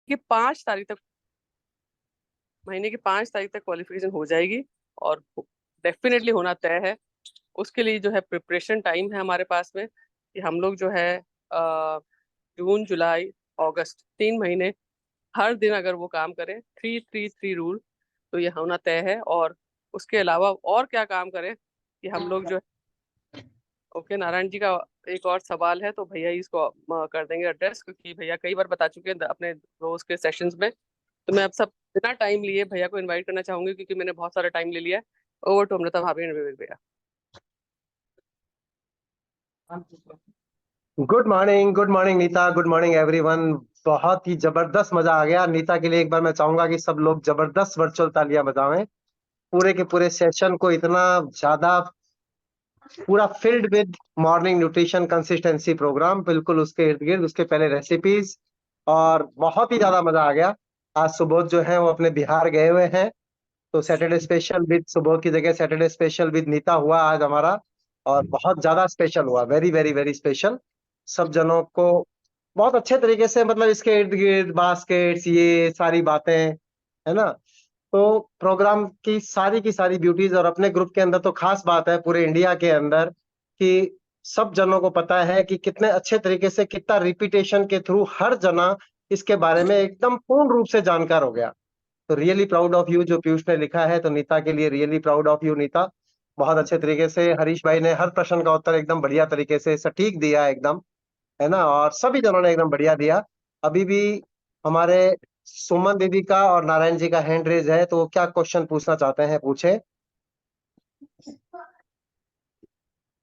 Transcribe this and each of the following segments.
कि 5 तारीख तक, महीने की 5 तारीख तक क्वालिफिकेशन हो जाएगी और डेफिनेटली होना तय है। उसके लिए जो है प्रिपरेशन टाइम है हमारे पास में कि हम लोग जो है जून जुलाई अगस्त 3 महीने हर दिन अगर वो काम करें 3-3-3 रूल, तो ये होना तय है। और उसके अलावा और क्या काम करें कि हम लोग जो, ओके, नारायण जी का एक और सवाल है तो भैया इसको कर देंगे एड्रेस, क्योंकि भैया कई बार बता चुके हैं अपने रोज के सेशंस में। तो मैं अब सब बिना टाइम लिए भैया को इनवाइट करना चाहूंगी, क्योंकि मैंने बहुत सारा टाइम ले लिया है। ओवर टू अमृता भाभी एंड विवेक भैया। Good morning Neeta, good morning everyone. बहुत ही जबरदस्त मजा आ गया। नीता के लिए एक बार मैं चाहूंगा कि सब लोग जबरदस्त वर्चुअल तालियां बजावें। पूरे के पूरे सेशन को इतना ज्यादा पूरा filled with morning nutrition consistency programme, बिल्कुल उसके इर्द गिर्द उसके पहले रेसिपीज, और बहुत ही ज्यादा मजा आ गया। आज सुबोध जो है वो अपने बिहार गए हुए हैं, तो सैटरडे स्पेशल विद सुबोध की जगह सैटरडे स्पेशल विद नीता हुआ आज हमारा, और बहुत ज्यादा स्पेशल हुआ, वेरी वेरी वेरी स्पेशल। सब जनों को बहुत अच्छे तरीके से, मतलब इसके इर्द गिर्द बास्केट्स, ये सारी बातें, है ना। तो प्रोग्राम की सारी ब्यूटीज, और अपने ग्रुप के अंदर तो खास बात है पूरे इंडिया के अंदर कि सब जनों को पता है कि कितने अच्छे तरीके से, कितना रिपीटेशन के थ्रू हर जना इसके बारे में एकदम पूर्ण रूप से जानकार हो गया। तो रियली प्राउड ऑफ यू जो पीयूष ने लिखा है, तो नीता के लिए really proud of you Neeta. बहुत अच्छे तरीके से हरीश भाई ने हर प्रश्न का उत्तर एकदम बढ़िया तरीके से सटीक दिया एकदम, है ना, और सभी जनों ने एकदम बढ़िया दिया। अभी भी हमारे सुमन दीदी का और नारायण जी का हैंड रेज है, तो वो क्या क्वेश्चन पूछना चाहते हैं पूछे।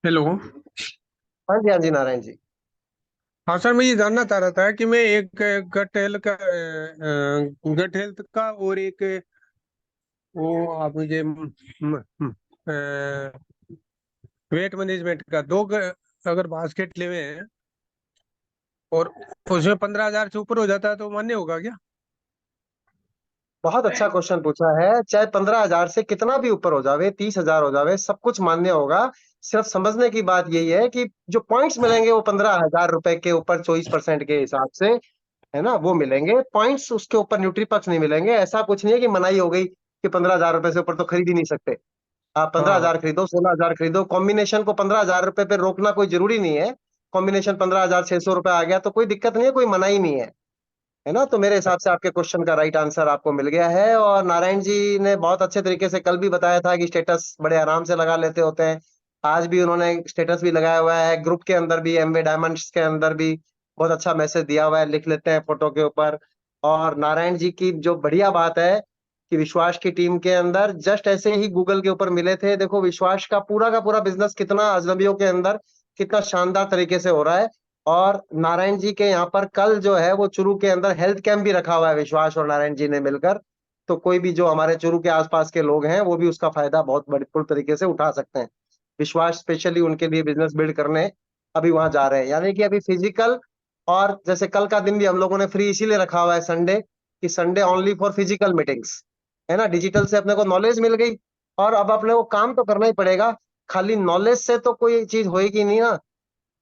हेलो। हाँ जी, हाँ जी, नारायण जी। हाँ सर, मैं ये जानना चाह रहा था कि मैं एक गट हेल्थ का और एक वो आप मुझे वेट मैनेजमेंट का अगर बास्केट लेवे हैं और उसमें 15,000 से ऊपर हो जाता है तो मान्य होगा क्या? बहुत अच्छा क्वेश्चन पूछा है। चाहे 15,000 से कितना भी ऊपर हो जावे, 30,000 हो जावे, सब कुछ मान्य होगा। सिर्फ समझने की बात यही है कि जो पॉइंट्स मिलेंगे वो 15,000 रुपए के ऊपर 24% के हिसाब से, है ना, वो मिलेंगे पॉइंट्स। उसके ऊपर न्यूट्री पक्ष नहीं मिलेंगे। ऐसा कुछ नहीं है कि मनाही हो गई कि 15,000 रुपए से ऊपर तो खरीद ही नहीं सकते। आप पंद्रह हाँ। हजार खरीदो, 16,000 खरीदो, कॉम्बिनेशन को 15,000 रुपए पे रोकना कोई जरूरी नहीं है। कॉम्बिनेशन 15,600 रुपए आ गया तो कोई दिक्कत नहीं है, कोई मनाही नहीं है ना। तो मेरे हिसाब से आपके क्वेश्चन का राइट आंसर आपको मिल गया है। और नारायण जी ने बहुत अच्छे तरीके से कल भी बताया था कि स्टेटस बड़े आराम से लगा लेते होते हैं। आज भी उन्होंने स्टेटस भी लगाया हुआ है, ग्रुप के अंदर भी, एमवे डायमंड्स के अंदर भी बहुत अच्छा मैसेज दिया हुआ है, लिख लेते हैं फोटो के ऊपर। और नारायण जी की जो बढ़िया बात है कि विश्वास की टीम के अंदर जस्ट ऐसे ही गूगल के ऊपर मिले थे। देखो विश्वास का पूरा बिजनेस कितना अजनबियों के अंदर कितना शानदार तरीके से हो रहा है। और नारायण जी के यहाँ पर कल जो है वो चुरू के अंदर हेल्थ कैंप भी रखा हुआ है, विश्वास और नारायण जी ने मिलकर। तो कोई भी जो हमारे चुरू के आसपास के लोग हैं वो भी उसका फायदा बहुत बड़े पूर्ण तरीके से उठा सकते हैं। विश्वास स्पेशली उनके लिए बिजनेस बिल्ड करने अभी वहां जा रहे हैं, यानी कि अभी फिजिकल। और जैसे कल का दिन भी हम लोगों ने फ्री इसीलिए रखा हुआ है संडे, कि Sunday only for physical meetings, है ना। डिजिटल से अपने को नॉलेज मिल गई, और अब अपने को काम तो करना ही पड़ेगा। खाली नॉलेज से तो कोई चीज होएगी नहीं ना।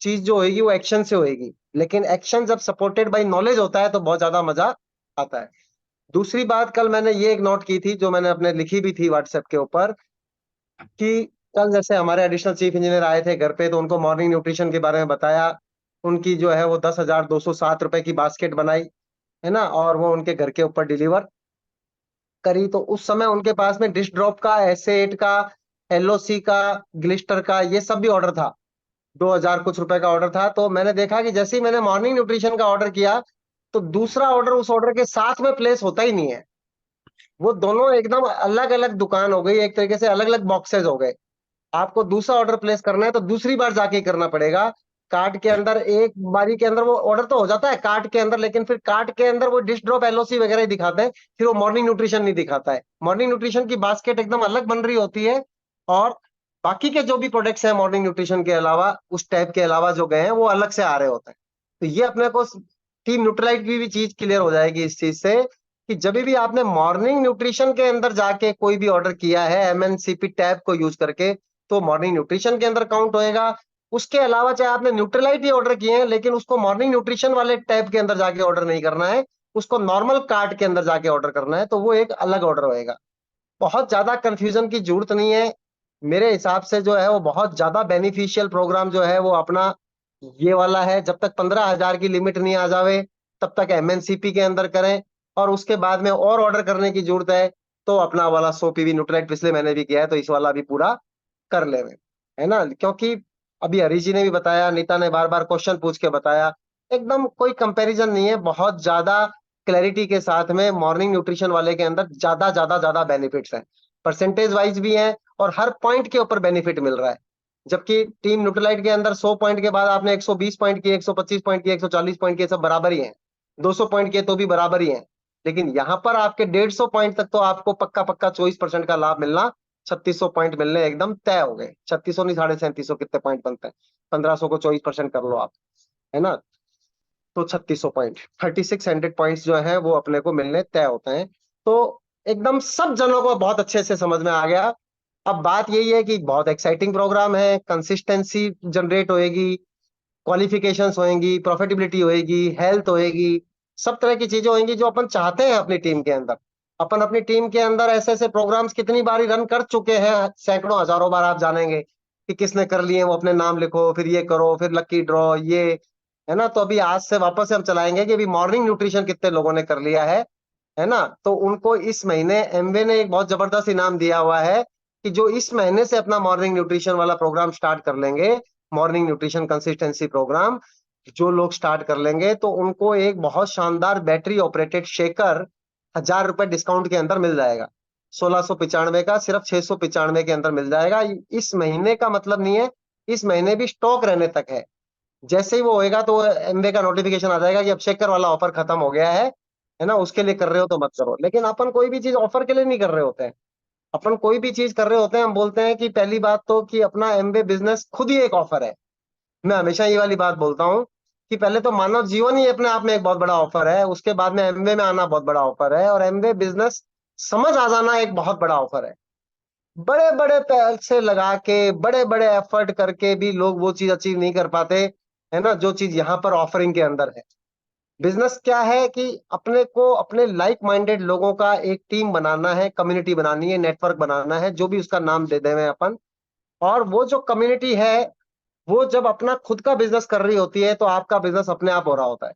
चीज जो होगी वो एक्शन से होगी, लेकिन एक्शन जब सपोर्टेड बाय नॉलेज होता है तो बहुत ज्यादा मजा आता है। दूसरी बात कल मैंने ये एक नोट की थी, जो मैंने अपने लिखी भी थी व्हाट्सएप के ऊपर, कि कल जैसे हमारे एडिशनल चीफ इंजीनियर आए थे घर पे, तो उनको मॉर्निंग न्यूट्रिशन के बारे में बताया। उनकी जो है वो 10,207 रुपए की बास्केट बनाई, है ना, और वो उनके घर के ऊपर डिलीवर करी। तो उस समय उनके पास में डिश ड्रॉप का, एस8 का, एलओसी का, ग्लिस्टर का, ये सब भी ऑर्डर था। 2,000 कुछ रुपए का ऑर्डर था। तो मैंने देखा कि जैसे ही मैंने मॉर्निंग न्यूट्रिशन का ऑर्डर किया, तो दूसरा ऑर्डर उस ऑर्डर के साथ में प्लेस होता ही नहीं है। वो दोनों एकदम अलग अलग दुकान हो गई, एक तरीके से अलग अलग बॉक्सेस हो गए। आपको दूसरा ऑर्डर प्लेस करना है तो दूसरी बार जाके ही करना पड़ेगा। कार्ट के अंदर एक बारी के अंदर वो ऑर्डर तो हो जाता है कार्ट के अंदर, लेकिन फिर कार्ट के अंदर वो डिश ड्रॉप, एलओसी वगैरह ही दिखाते हैं, फिर वो मॉर्निंग न्यूट्रिशन नहीं दिखाता है। मॉर्निंग न्यूट्रिशन की बास्केट एकदम अलग बन रही होती है, और बाकी के जो भी प्रोडक्ट्स हैं मॉर्निंग न्यूट्रिशन के अलावा, उस टाइप के अलावा जो गए हैं वो अलग से आ रहे होते हैं। तो ये अपने को टीम न्यूट्रलाइट की भी चीज क्लियर हो जाएगी इस चीज से, कि जब भी आपने मॉर्निंग न्यूट्रिशन के अंदर जाके कोई भी ऑर्डर किया है एमएनसीपी टैब को यूज करके, तो मॉर्निंग न्यूट्रिशन के अंदर काउंट होएगा। उसके अलावा चाहे आपने न्यूट्रलाइट ही ऑर्डर किए हैं, लेकिन उसको मॉर्निंग न्यूट्रिशन वाले टैब के अंदर जाके ऑर्डर नहीं करना है, उसको नॉर्मल कार्ड के अंदर जाके ऑर्डर करना है तो वो एक अलग ऑर्डर होएगा। बहुत ज्यादा कंफ्यूजन की जरूरत नहीं है। मेरे हिसाब से जो है वो बहुत ज्यादा बेनिफिशियल प्रोग्राम जो है वो अपना ये वाला है। जब तक 15,000 की लिमिट नहीं आ जावे तब तक एमएनसीपी के अंदर करें, और उसके बाद में और ऑर्डर करने की जरूरत है तो अपना वाला 100 पीवी न्यूट्राइट पिछले महीने भी किया है तो इस वाला भी पूरा कर ले, है ना। क्योंकि अभी हरी जी ने भी बताया, नीता ने बार बार क्वेश्चन पूछ के बताया, एकदम कोई कंपैरिजन नहीं है। बहुत ज्यादा क्लैरिटी के साथ में मॉर्निंग न्यूट्रिशन वाले के अंदर ज्यादा ज्यादा ज्यादा बेनिफिट्स हैं, परसेंटेज वाइज भी हैं और हर पॉइंट के ऊपर बेनिफिट मिल रहा है। जबकि टीम न्यूट्रलाइट के अंदर 100 पॉइंट के बाद आपने 120 पॉइंट किए, 125 पॉइंट किए, 140 पॉइंट किए, सब बराबर ही हैं। 200 पॉइंट किए तो भी बराबर ही हैं। लेकिन यहाँ पर आपके 150 पॉइंट तक तो आपको पक्का पक्का 24% का लाभ मिलना, 3600 पॉइंट मिलने एकदम तय हो गए। 3600 नहीं, 3750 कितने पॉइंट बनते हैं, 1500 को 24% कर लो आप, है ना। तो 3600 पॉइंट, 3600 पॉइंट्स जो है वो अपने को मिलने तय होते हैं। तो एकदम सब जनों को बहुत अच्छे से समझ में आ गया। अब बात यही है कि बहुत एक्साइटिंग प्रोग्राम है, कंसिस्टेंसी जनरेट होएगी, क्वालिफिकेशंस होएंगी, प्रॉफिटेबिलिटी होएगी, हेल्थ होएगी, सब तरह की चीजें होंगी जो अपन चाहते हैं अपनी टीम के अंदर। अपन अपनी टीम के अंदर ऐसे ऐसे प्रोग्राम्स कितनी बार रन कर चुके हैं, सैकड़ों हजारों बार आप जानेंगे कि किसने कर लिए, वो अपने नाम लिखो, फिर ये करो, फिर लकी ड्रॉ, ये, है ना। तो अभी आज से वापस से हम चलाएंगे कि अभी मॉर्निंग न्यूट्रिशन कितने लोगों ने कर लिया है ना। तो उनको इस महीने एमवे ने एक बहुत जबरदस्त इनाम दिया हुआ है कि जो इस महीने से अपना मॉर्निंग न्यूट्रिशन वाला प्रोग्राम स्टार्ट कर लेंगे, मॉर्निंग न्यूट्रिशन कंसिस्टेंसी प्रोग्राम जो लोग स्टार्ट कर लेंगे तो उनको एक बहुत शानदार बैटरी ऑपरेटेड शेकर 1,000 रुपए डिस्काउंट के अंदर मिल जाएगा। 1695 का सिर्फ 695 के अंदर मिल जाएगा। इस महीने का मतलब नहीं है, इस महीने भी स्टॉक रहने तक है। जैसे ही वो होएगा तो एमवे का नोटिफिकेशन आ जाएगा कि अब शेकर वाला ऑफर खत्म हो गया है ना। उसके लिए कर रहे हो तो मत करो। लेकिन अपन कोई भी चीज ऑफर के लिए नहीं कर रहे होते हैं। अपन कोई भी चीज कर रहे होते हैं, हम बोलते हैं कि पहली बात तो कि अपना एमवे बिजनेस खुद ही एक ऑफर है। मैं हमेशा ये वाली बात बोलता हूँ कि पहले तो मानव जीवन ही अपने आप में एक बहुत बड़ा ऑफर है, उसके बाद में एमवे में आना बहुत बड़ा ऑफर है, और एमवे बिजनेस समझ आ जाना एक बहुत बड़ा ऑफर है। बड़े बड़े पैसे लगा के, बड़े बड़े एफर्ट करके भी लोग वो चीज अचीव नहीं कर पाते, है ना, जो चीज यहाँ पर ऑफरिंग के अंदर है। बिजनेस क्या है कि अपने को अपने लाइक माइंडेड लोगों का एक टीम बनाना है, कम्युनिटी बनानी है, नेटवर्क बनाना है, जो भी उसका नाम दे देवे अपन। और वो जो कम्युनिटी है वो जब अपना खुद का बिजनेस कर रही होती है तो आपका बिजनेस अपने आप हो रहा होता है।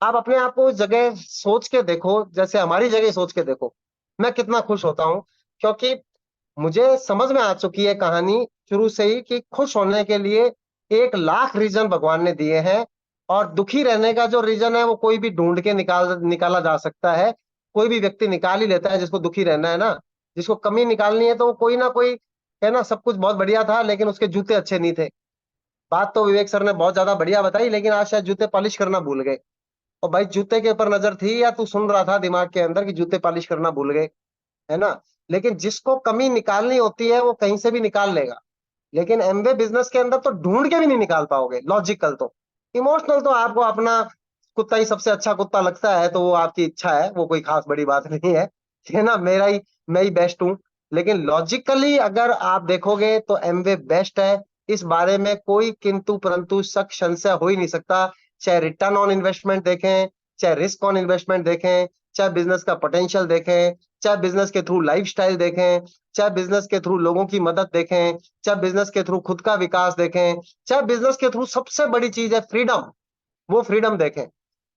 आप अपने आप को उस जगह सोच के देखो, जैसे हमारी जगह सोच के देखो, मैं कितना खुश होता हूँ। क्योंकि मुझे समझ में आ चुकी है कहानी शुरू से ही कि खुश होने के लिए 1,00,000 रीजन भगवान ने दिए हैं, और दुखी रहने का जो रीजन है वो कोई भी ढूंढ के निकाला जा सकता है। कोई भी व्यक्ति निकाल ही लेता है जिसको दुखी रहना है ना। जिसको कमी निकालनी है तो वो कोई ना कोई, है ना, सब कुछ बहुत बढ़िया था लेकिन उसके जूते अच्छे नहीं थे। बात तो विवेक सर ने बहुत ज्यादा बढ़िया बताई, लेकिन आज शायद जूते पॉलिश करना भूल गए। और भाई जूते के ऊपर नजर थी या तू सुन रहा था दिमाग के अंदर कि जूते पॉलिश करना भूल गए, है ना। लेकिन जिसको कमी निकालनी होती है वो कहीं से भी निकाल लेगा। लेकिन एमवे बिजनेस के अंदर तो ढूंढ के भी नहीं निकाल पाओगे। लॉजिकल तो, इमोशनल तो आपको अपना कुत्ता ही सबसे अच्छा कुत्ता लगता है तो वो आपकी इच्छा है, वो कोई खास बड़ी बात नहीं है ना। मैं ही बेस्ट हूं। लेकिन लॉजिकली अगर आप देखोगे तो एमवे बेस्ट है। इस बारे में कोई किंतु परंतु शक संशय हो ही नहीं सकता। चाहे रिटर्न ऑन इन्वेस्टमेंट देखें, चाहे रिस्क ऑन इन्वेस्टमेंट देखें, चाहे बिजनेस का पोटेंशियल देखें, चाहे बिजनेस के थ्रू लाइफस्टाइल देखें, चाहे बिजनेस के थ्रू लोगों की मदद देखें, चाहे बिजनेस के थ्रू खुद का विकास देखें, चाहे बिजनेस के थ्रू सबसे बड़ी चीज है फ्रीडम, वो फ्रीडम देखें।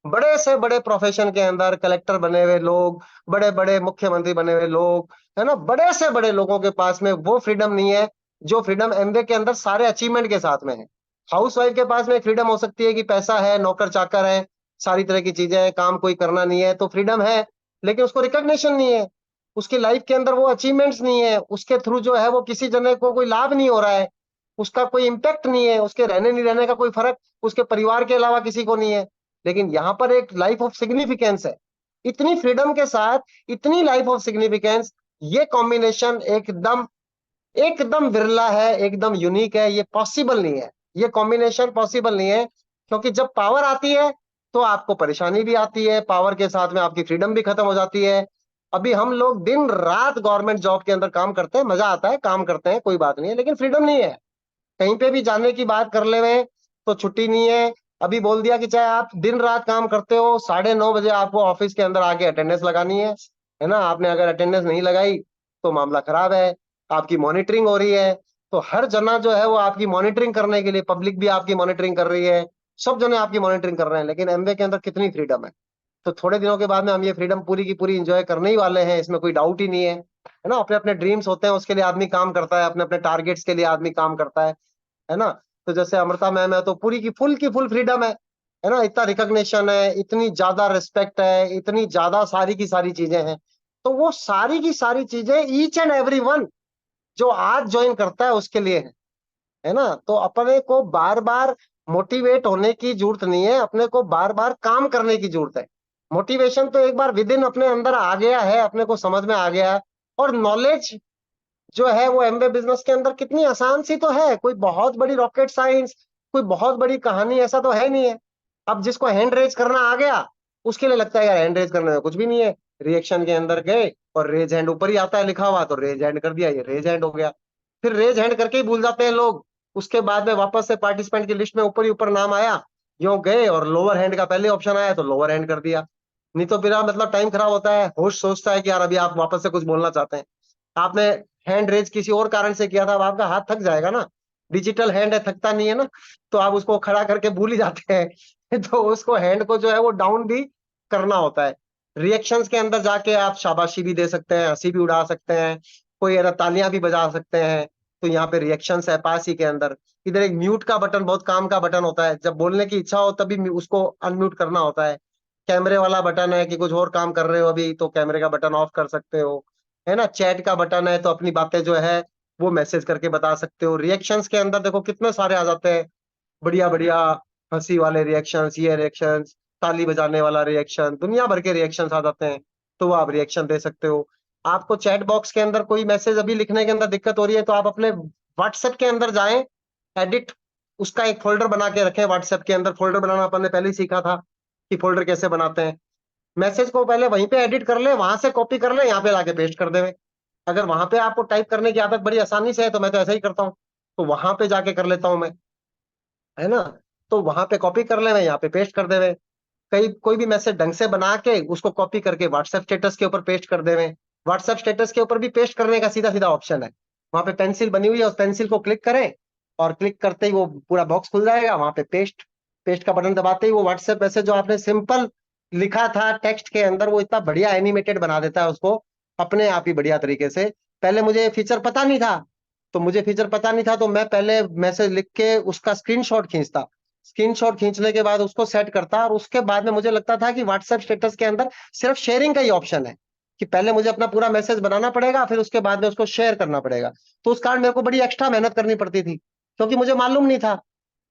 बड़े से बड़े प्रोफेशन के अंदर कलेक्टर बने हुए लोग, बड़े बड़े मुख्यमंत्री बने हुए लोग, है ना, बड़े से बड़े लोगों के पास में वो फ्रीडम नहीं है जो फ्रीडम एमवे के अंदर सारे अचीवमेंट के साथ में है। हाउस वाइफ के पास में फ्रीडम हो सकती है कि पैसा है, नौकर चाकर है, सारी तरह की चीजें हैं, काम कोई करना नहीं है तो फ्रीडम है, लेकिन उसको रिकॉग्निशन नहीं है। उसकी लाइफ के अंदर वो अचीवमेंट्स नहीं है, उसके थ्रू जो है वो किसी जने को कोई लाभ नहीं हो रहा है, उसका कोई इम्पैक्ट नहीं है, उसके रहने नहीं रहने का कोई फर्क उसके परिवार के अलावा किसी को नहीं है। लेकिन यहाँ पर एक लाइफ ऑफ सिग्निफिकेंस है। इतनी फ्रीडम के साथ इतनी लाइफ ऑफ सिग्निफिकेंस, ये कॉम्बिनेशन एकदम एकदम बिरला है, एकदम यूनिक है। ये पॉसिबल नहीं है, ये कॉम्बिनेशन पॉसिबल नहीं है। क्योंकि जब पावर आती है तो आपको परेशानी भी आती है, पावर के साथ में आपकी फ्रीडम भी खत्म हो जाती है। अभी हम लोग दिन रात गवर्नमेंट जॉब के अंदर काम करते हैं, मजा आता है, काम करते हैं, कोई बात नहीं है, लेकिन फ्रीडम नहीं है। कहीं पे भी जाने की बात कर ले में तो छुट्टी नहीं है। अभी बोल दिया कि चाहे आप दिन रात काम करते हो, 9:30 बजे आपको ऑफिस के अंदर आके अटेंडेंस लगानी है ना। आपने अगर अटेंडेंस नहीं लगाई तो मामला खराब है, आपकी मॉनिटरिंग हो रही है। तो हर जना जो है वो आपकी मॉनिटरिंग करने के लिए, पब्लिक भी आपकी मॉनिटरिंग कर रही है, सब जने आपकी मॉनिटरिंग कर रहे हैं। लेकिन एमवे के अंदर कितनी फ्रीडम है। तो थोड़े दिनों के बाद में हम ये फ्रीडम पूरी की पूरी इंजॉय करने ही वाले हैं, इसमें कोई डाउट ही नहीं है ना। अपने अपने ड्रीम्स होते हैं, उसके लिए आदमी काम करता है, अपने अपने टारगेट्स के लिए आदमी काम करता है ना। तो जैसे अमृता मैम है तो पूरी की फुल फ्रीडम है ना। इतना रिकॉग्निशन है, इतनी ज्यादा रिस्पेक्ट है, इतनी ज्यादा सारी की सारी चीजें हैं। तो वो सारी की सारी चीजें ईच एंड एवरी वन जो आज ज्वाइन करता है उसके लिए है ना। तो अपने को बार बार मोटिवेट होने की जरूरत नहीं है, अपने को बार बार काम करने की जरूरत है। मोटिवेशन तो एक बार विद इन अपने अंदर आ गया है, अपने को समझ में आ गया है। और नॉलेज जो है वो एमबीए बिजनेस के अंदर कितनी आसान सी तो है, कोई बहुत बड़ी रॉकेट साइंस, कोई बहुत बड़ी कहानी ऐसा तो है नहीं है। अब जिसको हैंड रेज करना आ गया उसके लिए लगता है यार हैंड रेज करने में कुछ भी नहीं है, रिएक्शन के अंदर गए और रेज हैंड ऊपर ही आता है लिखा हुआ, तो रेज हैंड कर दिया, ये रेज हैंड हो गया। फिर रेज हैंड करके ही भूल जाते हैं लोग, उसके बाद में वापस से पार्टिसिपेंट की लिस्ट में ऊपर ही ऊपर नाम आया, यो गए और लोअर हैंड का पहले ऑप्शन आया तो लोअर हैंड कर दिया। नहीं तो बिना मतलब टाइम खराब होता है, होस्ट सोचता है कि यार अभी आप वापस से कुछ बोलना चाहते हैं, आपने हैंड रेज किसी और कारण से किया था, अब आपका हाथ थक जाएगा ना, डिजिटल हैंड है, थकता नहीं है ना, तो आप उसको खड़ा करके भूल ही जाते हैं। तो उसको हैंड को जो है वो डाउन भी करना होता है। रिएक्शंस के अंदर जाके आप शाबाशी भी दे सकते हैं, हंसी भी उड़ा सकते हैं, कोई है तालियां भी बजा सकते हैं। तो यहाँ पे रिएक्शंस है पास ही के अंदर। इधर एक म्यूट का बटन, बहुत काम का बटन होता है, जब बोलने की इच्छा हो तभी उसको अनम्यूट करना होता है। कैमरे वाला बटन है कि कुछ और काम कर रहे हो अभी तो कैमरे का बटन ऑफ कर सकते हो, है ना। चैट का बटन है तो अपनी बातें जो है वो मैसेज करके बता सकते हो। रिएक्शंस के अंदर देखो कितने सारे आ जाते हैं, बढ़िया बढ़िया हंसी वाले रिएक्शंस, ये रिएक्शंस, ताली बजाने वाला रिएक्शन, दुनिया भर के रिएक्शंस आ जाते हैं। तो वो आप रिएक्शन दे सकते हो। आपको चैट बॉक्स के अंदर कोई मैसेज अभी लिखने के अंदर दिक्कत हो रही है तो आप अपने व्हाट्सएप के अंदर जाएं, एडिट, उसका एक फोल्डर बना के रखें। व्हाट्सएप के अंदर फोल्डर बनाना अपन ने पहले ही सीखा था कि फोल्डर कैसे बनाते हैं। मैसेज को पहले वहीं पे एडिट कर ले, वहां से कॉपी कर ले, यहाँ पे लाके पेस्ट कर देवे। अगर वहां पे आपको टाइप करने की आदत बड़ी आसानी से है तो मैं तो ऐसा ही करता हूँ, तो वहां पे जाके कर लेता हूँ मैं, है ना। तो वहां पे कॉपी कर ले, मैं यहाँ पे पेस्ट कर देवे। कई कोई भी मैसेज ढंग से बना के उसको कॉपी करके व्हाट्सएप स्टेटस के ऊपर पेस्ट कर देवे। व्हाट्सएप स्टेटस के ऊपर भी पेस्ट करने का सीधा सीधा ऑप्शन है, वहां पे पेंसिल बनी हुई है, उस पेंसिल को क्लिक करें और क्लिक करते ही वो पूरा बॉक्स खुल जाएगा, वहां पे पेस्ट, पेस्ट का बटन दबाते ही वो व्हाट्सएप मैसेज जो आपने सिंपल लिखा था टेक्स्ट के अंदर वो इतना बढ़िया एनिमेटेड बना देता है उसको अपने आप ही बढ़िया तरीके से। पहले मुझे ये फीचर पता नहीं था, तो मुझे फीचर पता नहीं था तो मैं पहले मैसेज लिख के उसका स्क्रीनशॉट खींचता, स्क्रीनशॉट खींचने के बाद उसको सेट करता, और उसके बाद में मुझे लगता था कि व्हाट्सएप स्टेटस के अंदर सिर्फ शेयरिंग का ही ऑप्शन है, कि पहले मुझे अपना पूरा मैसेज बनाना पड़ेगा फिर उसके बाद में उसको शेयर करना पड़ेगा। तो उस कारण मेरे को बड़ी एक्स्ट्रा मेहनत करनी पड़ती थी क्योंकि मुझे मालूम नहीं था।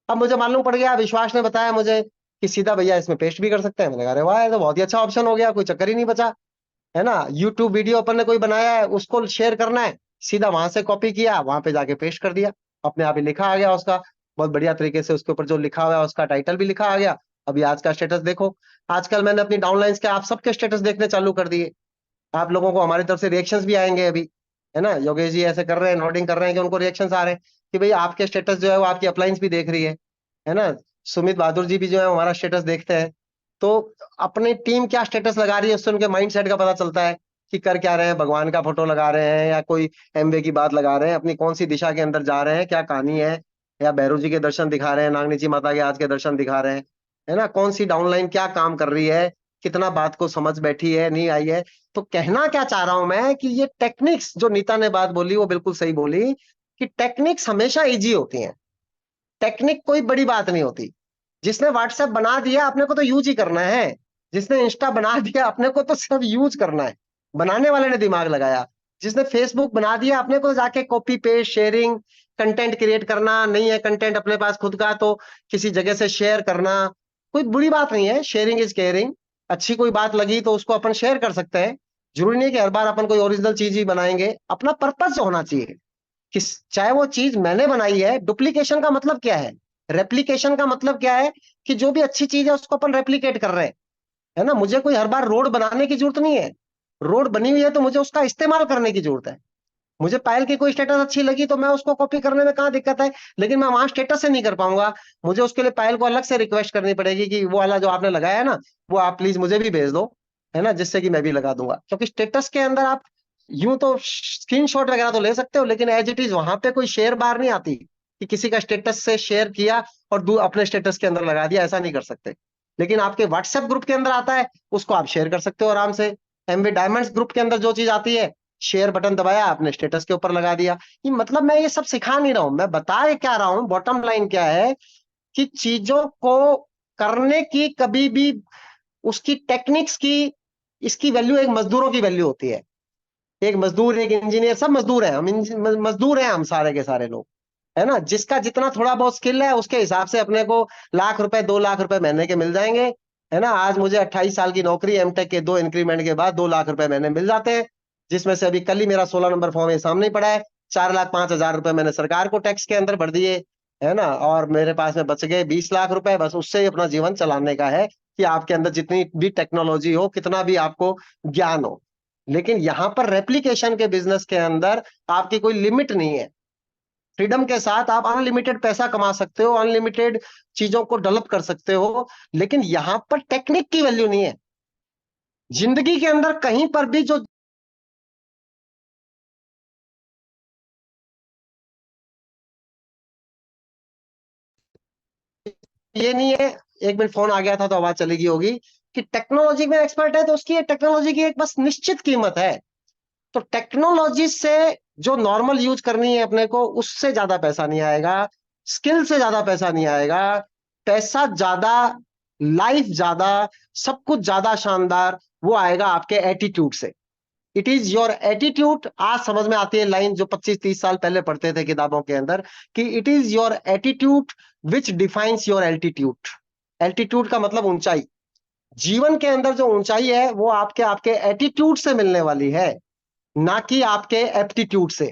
अब मुझे मालूम पड़ गया, विश्वास ने बताया मुझे कि सीधा भैया इसमें पेस्ट भी कर सकते हैं। मैंने कहा अरे वाह ये तो बहुत ही अच्छा ऑप्शन हो गया, कोई चक्कर ही नहीं बचा, है ना। यूट्यूब वीडियो अपन ने कोई बनाया है उसको शेयर करना है, सीधा वहां से कॉपी किया, वहां पे जाके पेस्ट कर दिया, अपने आप ही लिखा आ गया उसका, बहुत बढ़िया तरीके से उसके ऊपर जो लिखा हुआ है उसका टाइटल भी लिखा आ गया। अभी आज का स्टेटस देखो, आजकल मैंने अपनी डाउनलाइंस के आप सबके स्टेटस देखने चालू कर दिए। आप लोगों को हमारी तरफ से रिएक्शंस भी आएंगे अभी, है ना। योगेश जी ऐसे कर रहे हैं, नोटिंग कर रहे हैं कि उनको रिएक्शंस आ रहे हैं कि भाई आपके स्टेटस जो है वो आपकी अपलाइंस भी देख रही है ना। सुमित बहादुर जी भी जो है हमारा स्टेटस देखते हैं। तो अपनी टीम क्या स्टेटस लगा रही है उससे उनके माइंड सेट का पता चलता है कि कर क्या रहे हैं, भगवान का फोटो लगा रहे हैं या कोई एमवे की बात लगा रहे हैं, अपनी कौन सी दिशा के अंदर जा रहे हैं, क्या कहानी है, या भैरव जी के दर्शन दिखा रहे हैं, नागनीची माता के आज के दर्शन दिखा रहे हैं, है ना। कौन सी डाउनलाइन क्या काम कर रही है, कितना बात को समझ बैठी है नहीं आई है। तो कहना क्या चाह रहा हूं मैं कि ये टेक्निक्स जो नीता ने बात बोली वो बिल्कुल सही बोली कि टेक्निक्स हमेशा इजी होती हैं, टेक्निक कोई बड़ी बात नहीं होती। जिसने व्हाट्सएप बना दिया अपने को तो यूज ही करना है, जिसने इंस्टा बना दिया अपने को तो सिर्फ यूज करना है, बनाने वाले ने दिमाग लगाया। जिसने फेसबुक बना दिया अपने को जाके copy paste sharing, content create करना, नहीं है कंटेंट अपने पास खुद का तो किसी जगह से शेयर करना, कोई बुरी बात नहीं है, शेयरिंग इज केयरिंग। अच्छी कोई बात लगी तो उसको अपन शेयर कर सकते हैं, जरूरी नहीं कि हर बार अपन कोई ओरिजिनल चीज ही बनाएंगे। अपना पर्पस होना चाहिए कि चाहे वो चीज मैंने बनाई है, डुप्लीकेशन का मतलब क्या है, रेप्लीकेशन का मतलब क्या है कि जो भी अच्छी चीज है उसको अपन रेप्लीकेट कर रहे हैं, है ना। मुझे कोई हर बार रोड बनाने की जरूरत नहीं है, रोड बनी हुई है तो मुझे उसका इस्तेमाल करने की जरूरत है। मुझे पायल की कोई स्टेटस अच्छी लगी तो मैं उसको कॉपी करने में कहाँ दिक्कत है, लेकिन मैं वहां स्टेटस से नहीं कर पाऊंगा। मुझे उसके लिए पायल को अलग से रिक्वेस्ट करनी पड़ेगी कि वो वाला जो आपने लगाया है ना, वो आप प्लीज मुझे भी भेज दो, है ना, जिससे कि मैं भी लगा दूंगा। क्योंकि स्टेटस के अंदर आप यूं तो स्क्रीनशॉट वगैरह तो ले सकते हो, लेकिन एज इट इज वहां पे कोई शेयर बार नहीं आती कि किसी का स्टेटस से शेयर किया और अपने स्टेटस के अंदर लगा दिया, ऐसा नहीं कर सकते। लेकिन आपके व्हाट्सएप ग्रुप के अंदर आता है, उसको आप शेयर कर सकते हो आराम से। एमवी डायमंड्स ग्रुप के अंदर जो चीज आती है, शेयर बटन दबाया, आपने स्टेटस के ऊपर लगा दिया। ये मतलब मैं ये सब सिखा नहीं रहा हूं, मैं बता क्या रहा हूं, बॉटम लाइन क्या है कि चीजों को करने की कभी भी उसकी टेक्निक्स की, इसकी वैल्यू एक मजदूरों की वैल्यू होती है। एक मजदूर, एक इंजीनियर, सब मजदूर हैं हम, मजदूर हैं हम सारे के सारे लोग, है ना। जिसका जितना थोड़ा बहुत स्किल है उसके हिसाब से अपने को लाख रुपए 2 लाख रुपए महीने के मिल जाएंगे, है ना। आज मुझे 28 साल की नौकरी, एमटेक के 2 इंक्रीमेंट के बाद 2 लाख रुपए महीने मिल जाते हैं, जिसमें से अभी कल ही मेरा 16 नंबर फॉर्म सामने ही पड़ा है। 4,05,000 रुपए मैंने सरकार को टैक्स के अंदर भर दिए, है ना, और मेरे पास में बच गए 20 लाख रुपए। बस उससे ही अपना जीवन चलाने का है कि आपके अंदर जितनी भी टेक्नोलॉजी हो, कितना भी आपको ज्ञान हो। लेकिन यहां पर रेप्लिकेशन के बिजनेस के अंदर आपकी कोई लिमिट नहीं है। फ्रीडम के साथ आप अनलिमिटेड पैसा कमा सकते हो, अनलिमिटेड चीजों को डेवलप कर सकते हो, लेकिन यहां पर टेक्निक की वैल्यू नहीं है। जिंदगी के अंदर कहीं पर भी जो ये नहीं है, एक मिनट फोन आ गया था तो आवाज चली गई होगी, कि टेक्नोलॉजी में एक्सपर्ट है तो उसकी टेक्नोलॉजी की एक बस निश्चित कीमत है। तो टेक्नोलॉजी से जो नॉर्मल यूज करनी है अपने को, उससे ज्यादा पैसा नहीं आएगा, स्किल से ज्यादा पैसा नहीं आएगा। पैसा ज्यादा, लाइफ ज्यादा, सब कुछ ज्यादा शानदार वो आएगा आपके एटीट्यूड से। It is your attitude. आज समझ में आती है लाइन जो 25-30 साल पहले पढ़ते थे किताबों के अंदर, कि it is your attitude which defines your altitude. Altitude का मतलब ऊंचाई। जीवन के अंदर जो ऊंचाई है वो आपके आपके एटीट्यूड से मिलने वाली है, ना कि आपके एप्टीट्यूड से।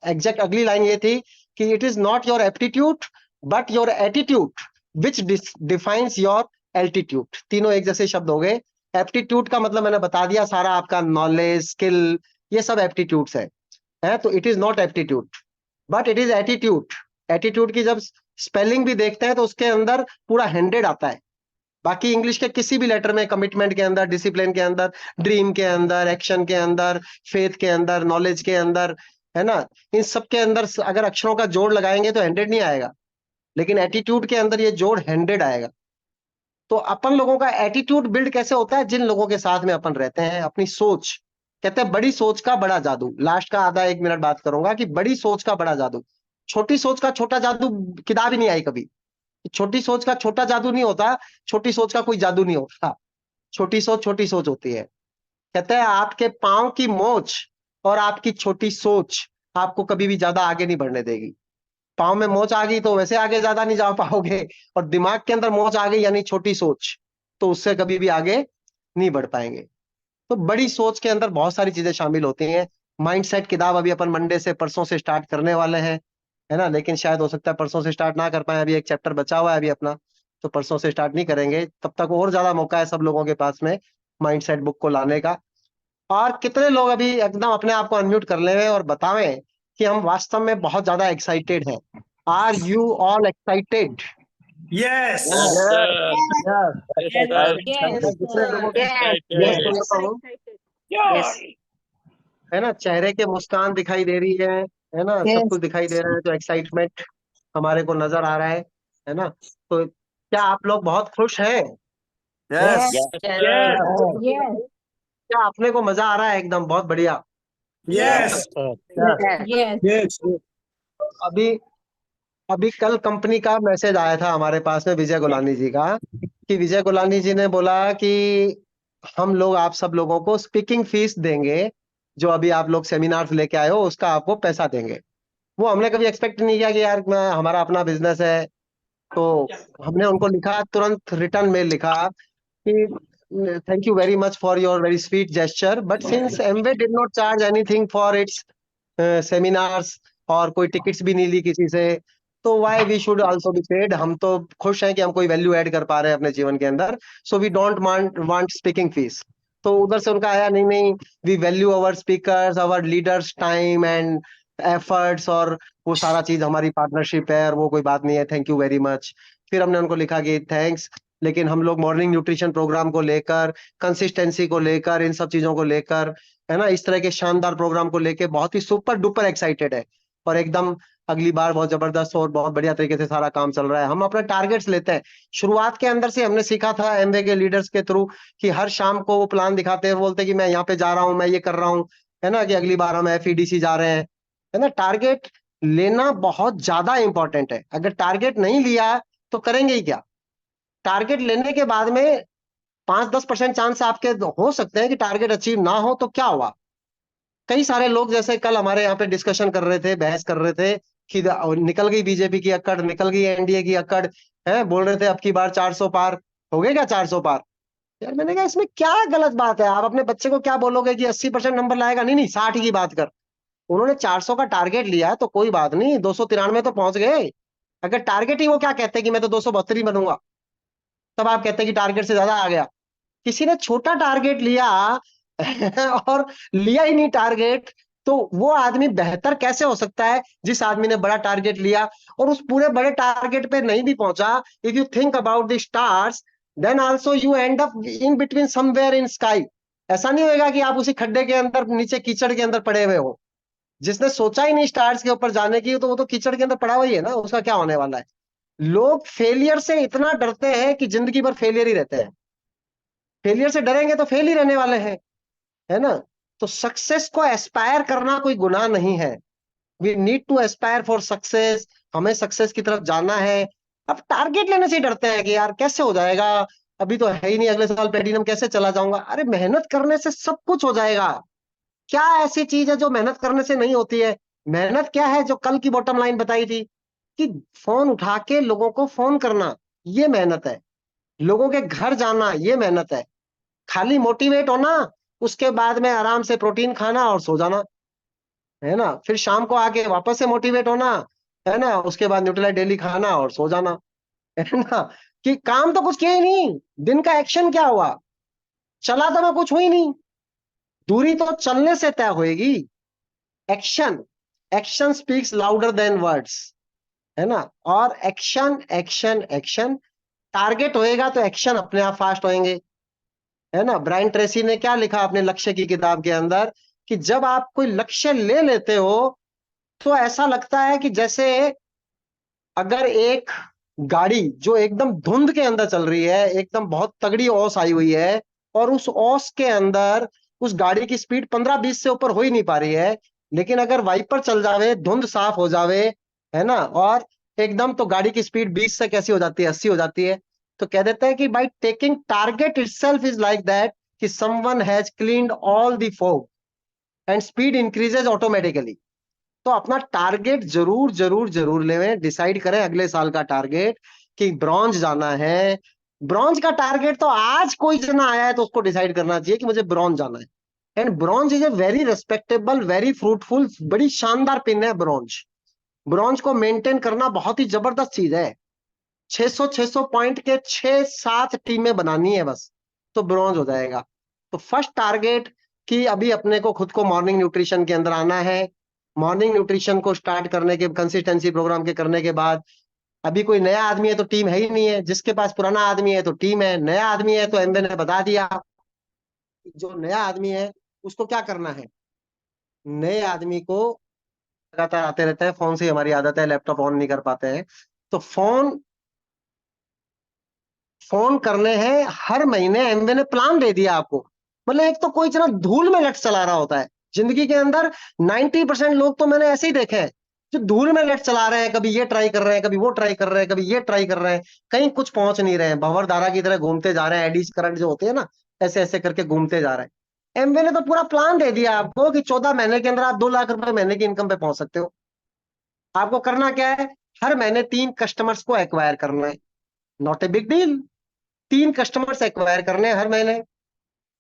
एग्जैक्ट अगली लाइन ये थी कि it is not your aptitude but your attitude which defines your altitude. तीनों एक जैसे शब्द हो गए। एप्टीट्यूड का मतलब मैंने बता दिया, सारा आपका नॉलेज, स्किल, ये सब एप्टीट्यूड्स है। तो it is not aptitude but it is attitude. Attitude की जब स्पेलिंग भी देखते हैं तो उसके अंदर पूरा 100 आता है। बाकी इंग्लिश के किसी भी लेटर में, कमिटमेंट के अंदर, डिसिप्लिन के अंदर, ड्रीम के अंदर, एक्शन के अंदर, फेथ के अंदर, नॉलेज के अंदर, है ना, इन सब के अंदर अगर अक्षरों का जोड़ लगाएंगे तो 100 नहीं आएगा, लेकिन एटीट्यूड के अंदर ये जोड़ 100 आएगा। तो अपन लोगों का एटीट्यूड बिल्ड कैसे होता है? जिन लोगों के साथ में अपन रहते हैं, अपनी सोच। कहते हैं बड़ी सोच का बड़ा जादू। लास्ट का आधा 1 मिनट बात करूंगा कि बड़ी सोच का बड़ा जादू। छोटी सोच का छोटा जादू किताब ही नहीं आई कभी। छोटी सोच का छोटा जादू नहीं होता, छोटी सोच का कोई जादू नहीं होता। छोटी सोच होती है। कहते हैं आपके पांव की मोच और आपकी छोटी सोच आपको कभी भी ज्यादा आगे नहीं बढ़ने देगी। पांव में मोच आ गई तो वैसे आगे ज्यादा नहीं जा पाओगे, और दिमाग के अंदर मोच आ गई यानी छोटी सोच, तो उससे कभी भी आगे नहीं बढ़ पाएंगे। तो बड़ी सोच के अंदर बहुत सारी चीजें शामिल होती हैं। माइंडसेट किताब अभी अपन मंडे से, परसों से स्टार्ट करने वाले हैं, है ना, लेकिन शायद हो सकता है परसों से स्टार्ट ना कर पाए, अभी एक चैप्टर बचा हुआ है अभी अपना, तो परसों से स्टार्ट नहीं करेंगे। तब तक और ज्यादा मौका है सब लोगों के पास में माइंडसेट बुक को लाने का। और कितने लोग अभी एकदम अपने आप को अनम्यूट कर ले और बतावें कि हम वास्तव में बहुत ज्यादा एक्साइटेड हैं। Are you all excited? Yes. Yes, sir. Yes. Yes, जितने लोगों sir. की यस सुन रहा हूँ, Yes. है ना, चेहरे के मुस्कान दिखाई दे रही है ना, सब कुछ दिखाई दे रहा है, तो एक्साइटमेंट हमारे को नजर आ रहा है ना। तो क्या आप लोग बहुत खुश हैं? Yes. Yes, Yes. sir. Yes, क्या अपने को मजा आ रहा है? एकदम बहुत बढ़िया। Yes. Sir. yes, Yes. अभी अभी कल कंपनी का मैसेज आया था हमारे पास में, विजय गुलानी जी का, कि विजय गुलानी जी ने बोला कि हम लोग आप सब लोगों को स्पीकिंग फीस देंगे, जो अभी आप लोग सेमिनार्स लेके आए हो उसका आपको पैसा देंगे। वो हमने कभी एक्सपेक्ट नहीं किया कि यार हमारा अपना बिजनेस है। तो हमने उनको लिखा, तुरंत रिटर्न मेल लिखा कि thank you very much for your very sweet gesture, but since Amway did not charge anything for its seminars, और कोई टिकट्स भी नहीं ली किसी से, तो why we should also be paid. हम तो खुश हैं कि हम कोई वैल्यू ऐड कर पा रहे हैं अपने जीवन के अंदर, so we don't want speaking fees. तो उधर से उनका आया नहीं नहीं, we value our speakers, our leaders time and efforts, और वो सारा चीज हमारी पार्टनरशिप है और वो कोई बात नहीं है, थैंक यू वेरी मच। फिर हमने उनको लिखा कि थैंक्स, लेकिन हम लोग मॉर्निंग न्यूट्रिशन प्रोग्राम को लेकर, कंसिस्टेंसी को लेकर, इन सब चीजों को लेकर, है ना, इस तरह के शानदार प्रोग्राम को लेकर बहुत ही सुपर डुपर एक्साइटेड है, और एकदम अगली बार बहुत जबरदस्त और बहुत बढ़िया तरीके से सारा काम चल रहा है। हम अपने टारगेट्स लेते हैं। शुरुआत के अंदर से हमने सीखा था एमवे के लीडर्स के थ्रू कि हर शाम को वो प्लान दिखाते हैं, बोलते हैं कि मैं यहाँ पे जा रहा हूँ, मैं ये कर रहा हूँ, है ना, कि अगली बार हम FEDC जा रहे हैं, है ना। टारगेट लेना बहुत ज्यादा इंपॉर्टेंट है। अगर टारगेट नहीं लिया तो करेंगे ही क्या। टारगेट लेने के बाद में 5-10% चांस आपके हो सकते हैं कि टारगेट अचीव ना हो, तो क्या हुआ। कई सारे लोग जैसे कल हमारे यहाँ पे डिस्कशन कर रहे थे, बहस कर रहे थे कि निकल गई बीजेपी की अक्कड़, निकल गई एनडीए की अक्कड़, है, बोल रहे थे अब की बार 400 पार हो गए क्या, 400 पार। यार मैंने कहा इसमें क्या गलत बात है। आप अपने बच्चे को क्या बोलोगे कि 80% नंबर लाएगा, नहीं नहीं 60 की बात कर। उन्होंने 400 का टारगेट लिया है तो कोई बात नहीं, 293 तो पहुंच गए। अगर टारगेट ही वो क्या कहते हैं कि मैं तो 272 ही बनूंगा, तब आप कहते हैं कि टारगेट से ज्यादा आ गया। किसी ने छोटा टारगेट लिया और लिया ही नहीं टारगेट, तो वो आदमी बेहतर कैसे हो सकता है जिस आदमी ने बड़ा टारगेट लिया और उस पूरे बड़े टारगेट पे नहीं भी पहुंचा। If you think about the stars, then also you end up in between somewhere in sky. ऐसा नहीं होगा कि आप उसी खड्डे के अंदर, नीचे कीचड़ के अंदर पड़े हुए हो। जिसने सोचा ही नहीं स्टार्स के ऊपर जाने की, तो वो तो कीचड़ के अंदर पड़ा हुआ ही है ना, उसका क्या होने वाला है। लोग फेलियर से इतना डरते हैं कि जिंदगी भर फेलियर ही रहते हैं। फेलियर से डरेंगे तो फेल ही रहने वाले हैं, है ना। तो सक्सेस को एस्पायर करना कोई गुनाह नहीं है। We need to aspire for success. हमें सक्सेस की तरफ जाना है। अब टारगेट लेने से ही डरते हैं कि यार कैसे हो जाएगा, अभी तो है ही नहीं, अगले साल प्लेटिनम कैसे चला जाऊंगा। अरे मेहनत करने से सब कुछ हो जाएगा। क्या ऐसी चीज है जो मेहनत करने से नहीं होती है। मेहनत क्या है, जो कल की बॉटम लाइन बताई थी कि फोन उठा के लोगों को फोन करना, ये मेहनत है। लोगों के घर जाना, ये मेहनत है। खाली मोटिवेट होना, उसके बाद में आराम से प्रोटीन खाना और सो जाना, है ना। फिर शाम को आके वापस से मोटिवेट होना, है ना, उसके बाद न्यूट्रीलाइट डेली खाना और सो जाना, है ना। कि काम तो कुछ किया ही नहीं, दिन का एक्शन क्या हुआ, चला तो मैं कुछ हुई नहीं। दूरी तो चलने से तय होएगी। Action, action speaks louder than words, है ना। और एक्शन एक्शन एक्शन, टारगेट होएगा तो एक्शन अपने आप फास्ट होएंगे, है ना। ब्रायन ट्रेसी ने क्या लिखा अपने लक्ष्य की किताब के अंदर कि जब आप कोई लक्ष्य ले लेते हो तो ऐसा लगता है कि जैसे अगर एक गाड़ी जो एकदम धुंध के अंदर चल रही है, एकदम बहुत तगड़ी ओस आई हुई है, और उस ओस के अंदर उस गाड़ी की स्पीड 15-20 से ऊपर हो ही नहीं पा रही है, लेकिन अगर वाइपर चल जावे, धुंध साफ हो जावे, है ना, और एकदम, तो गाड़ी की स्पीड 20 से कैसी हो जाती है, 80 हो जाती है। तो कह देते हैं कि by taking target itself is like that, कि someone has cleaned all the fog and speed increases automatically. तो अपना टारगेट जरूर जरूर जरूर लें, डिसाइड करें अगले साल का टारगेट कि ब्रॉन्ज जाना है। ब्रॉन्ज का टारगेट तो आज कोई जना आया है तो उसको डिसाइड करना चाहिए कि मुझे ब्रॉन्ज जाना है। And bronze is a very respectable, very fruitful, बड़ी शानदार पिन है ब्रॉन्ज। ब्रॉन्ज को मेंटेन करना बहुत ही जबरदस्त चीज है। 600 पॉइंट के 6-7 टीमें बनानी है बस, तो ब्रॉन्ज हो जाएगा। तो फर्स्ट टारगेट कि अभी अपने को खुद को मॉर्निंग न्यूट्रिशन के अंदर आना है। मॉर्निंग न्यूट्रिशन को स्टार्ट करने के, कंसिस्टेंसी प्रोग्राम के करने के बाद, अभी कोई नया आदमी है तो टीम है ही नहीं है, जिसके पास पुराना आदमी है तो टीम है, नया आदमी है तो एमबे ने बता दिया। जो नया आदमी है उसको क्या करना है, नए आदमी को लगातार आते रहते हैं। फोन से हमारी आदत है, लैपटॉप ऑन नहीं कर पाते हैं, तो फोन फोन करने हैं हर महीने। एमवे ने प्लान दे दिया आपको। मतलब एक तो कोई इतना धूल में लट चला रहा होता है जिंदगी के अंदर। 90% लोग तो मैंने ऐसे ही देखे हैं जो धूल में लट चला रहे हैं, कभी ये ट्राई कर रहे हैं, कभी वो ट्राई कर रहे हैं, कभी ये ट्राई कर रहे हैं, कहीं कुछ पहुंच नहीं रहे हैं, भंवरधारा की तरह घूमते जा रहे हैं। एडीज करंट जो होते हैं ना, ऐसे ऐसे करके घूमते जा रहे हैं। एमवे ने तो पूरा प्लान दे दिया आपको कि 14 महीने के अंदर आप 2 लाख रुपए महीने की इनकम पे पहुंच सकते हो। आपको करना क्या है, हर महीने 3 कस्टमर्स को एक्वायर करना है। Not a big deal. 3 customers acquire करने हैं हर महीने,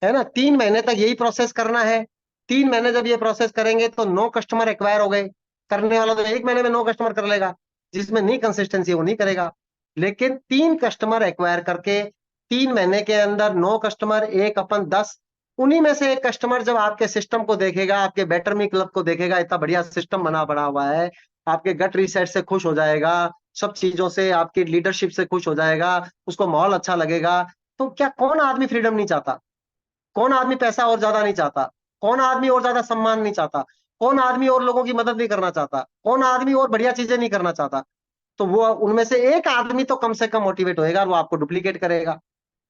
है ना। 3 महीने तक यही प्रोसेस करना है। 3 महीने जब ये प्रोसेस करेंगे तो 9 कस्टमर एक्वायर हो गए। करने वाला तो 1 महीने में 9 कस्टमर कर लेगा, जिसमें नहीं कंसिस्टेंसी वो नहीं करेगा। लेकिन 3 कस्टमर एक्वायर करके 3 महीने के अंदर 9 कस्टमर, एक अपन 10, उन्हीं में से एक कस्टमर जब आपके सिस्टम को देखेगा, आपके बेटर मी क्लब को देखेगा, इतना बढ़िया सिस्टम बना हुआ है, आपके गट रीसेट से खुश हो जाएगा, सब चीजों से, आपकी लीडरशिप से खुश हो जाएगा, उसको माहौल अच्छा लगेगा। तो क्या कौन आदमी फ्रीडम नहीं चाहता? कौन आदमी पैसा और ज्यादा नहीं चाहता? कौन आदमी और ज्यादा सम्मान नहीं चाहता? कौन आदमी और लोगों की मदद नहीं करना चाहता? कौन आदमी और बढ़िया चीजें नहीं करना चाहता? तो वो उनमें से एक आदमी तो कम से कम मोटिवेट होएगा और वो आपको डुप्लीकेट करेगा।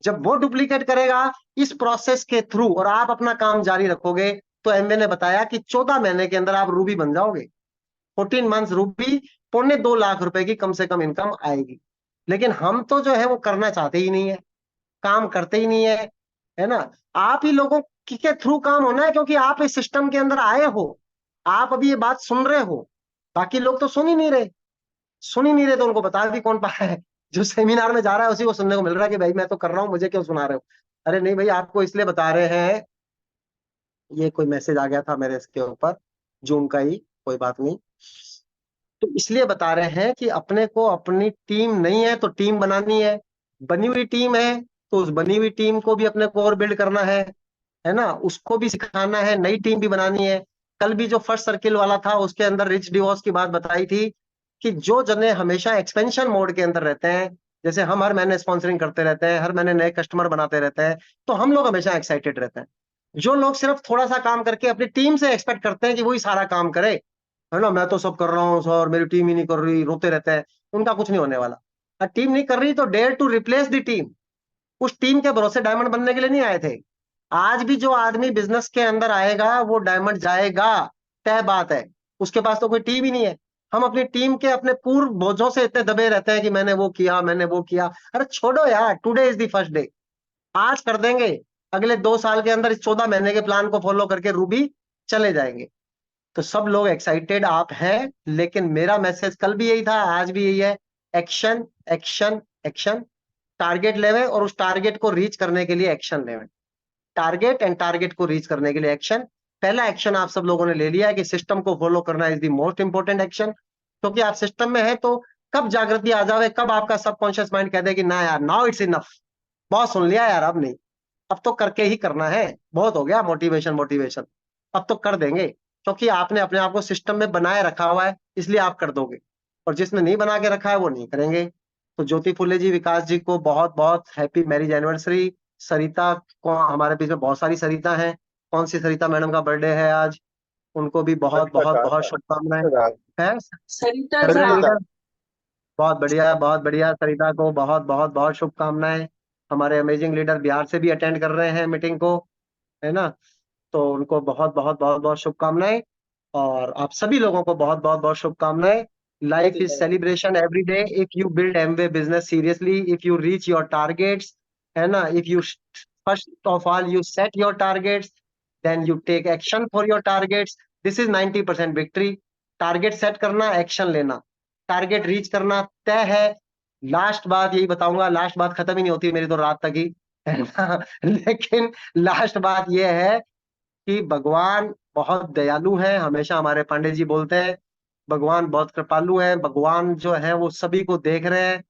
जब वो डुप्लीकेट करेगा इस प्रोसेस के थ्रू और आप अपना काम जारी रखोगे, तो एमवे ने बताया कि 14 महीने के अंदर आप रूबी बन जाओगे। 14 मंथ्स रूबी, 2.25 लाख रुपए की कम से कम इनकम आएगी। लेकिन हम तो जो है वो करना चाहते ही नहीं है, काम करते ही नहीं है ना। आप ही लोगों के थ्रू काम होना है, क्योंकि आप इस सिस्टम के अंदर आए हो, आप अभी ये बात सुन रहे हो, बाकी लोग तो सुन ही नहीं रहे तो उनको बता भी कौन पा रहा है? जो सेमिनार में जा रहा है उसी को सुनने को मिल रहा है कि भाई मैं तो कर रहा हूं, मुझे क्यों सुना रहे हो? अरे नहीं भाई, आपको इसलिए बता रहे हैं। ये कोई मैसेज आ गया था मेरे इसके ऊपर, जूम का ही, कोई बात नहीं। तो इसलिए बता रहे हैं कि अपने को अपनी टीम नहीं है तो टीम बनानी है, बनी हुई टीम है तो उस बनी हुई टीम को भी अपने को और बिल्ड करना है ना, उसको भी सिखाना है, नई टीम भी बनानी है। कल भी जो फर्स्ट सर्किल वाला था उसके अंदर रिच डिवोर्स की बात बताई थी कि जो जने हमेशा एक्सपेंशन मोड के अंदर रहते हैं, जैसे हम हर महीने स्पॉन्सरिंग करते रहते हैं, हर महीने नए कस्टमर बनाते रहते हैं, तो हम लोग हमेशा एक्साइटेड रहते हैं। जो लोग सिर्फ थोड़ा सा काम करके अपनी टीम से एक्सपेक्ट करते हैं कि वही सारा काम करे, है ना, मैं तो सब कर रहा हूँ सर, मेरी टीम ही नहीं कर रही, रोते रहते हैं, उनका कुछ नहीं होने वाला। टीम नहीं कर रही तो dare to replace the team. उस टीम के भरोसे डायमंड बनने के लिए नहीं आए थे। आज भी जो आदमी बिजनेस के अंदर आएगा वो डायमंड जाएगा, तय बात है। उसके पास तो कोई टीम ही नहीं है। हम अपनी टीम के अपने पूर्व बोझों से इतने दबे रहते हैं कि मैंने वो किया, मैंने वो किया। अरे छोड़ो यार, today is the first day, आज कर देंगे। अगले 2 साल के अंदर इस 14 महीने के प्लान को फॉलो करके रूबी चले जाएंगे। तो सब लोग एक्साइटेड आप हैं, लेकिन मेरा मैसेज कल भी यही था, आज भी यही है, एक्शन एक्शन एक्शन। टारगेट लेवे और उस टारगेट को रीच करने के लिए एक्शन लेवे। टारगेट एंड टारगेट को रीच करने के लिए एक्शन। पहला एक्शन आप सब लोगों ने ले लिया है कि सिस्टम को फॉलो करना is the most important action, क्योंकि आप सिस्टम में है तो कब जागृति आ जावे, कब आपका सबकॉन्शियस माइंड कह दे कि ना यार, नाउ इट्स इनफ, बहुत सुन लिया यार, अब नहीं, अब तो करके ही करना है, बहुत हो गया मोटिवेशन मोटिवेशन, अब तो कर देंगे। क्योंकि आपने अपने आप को सिस्टम में बनाए रखा हुआ है, इसलिए आप कर दोगे, और जिसने नहीं बना के रखा है वो नहीं करेंगे। तो ज्योति फुले जी, विकास जी को बहुत बहुत हैप्पी मैरिज एनिवर्सरी। सरिता को, हमारे बीच में बहुत सारी सरिता हैं, कौन सी सरिता मैडम का बर्थडे है आज, उनको भी बहुत बहुत बहुत शुभकामनाएं है। सरिता सरिता झा। लीडर, बहुत बढ़िया सरिता को बहुत बहुत बहुत शुभकामनाएं। हमारे अमेजिंग लीडर बिहार से भी अटेंड कर रहे हैं मीटिंग को, है ना, तो उनको बहुत बहुत बहुत बहुत शुभकामनाएं। और आप सभी लोगों को बहुत बहुत बहुत शुभकामनाएं। Life is celebration every day if you build Amway business seriously, if you reach your targets, है ना, if you first of all you set your targets, then you take action for your targets. This is 90% victory. Target set करना, action लेना, target reach करना तय है। Last बात यही बताऊंगा, लास्ट बात खत्म ही नहीं होती मेरी तो रात तक ही, है ना, लेकिन लास्ट बात यह है कि भगवान बहुत दयालु है। हमेशा हमारे पांडे जी बोलते हैं भगवान बहुत कृपालु है, भगवान जो है वो सभी को देख रहे हैं।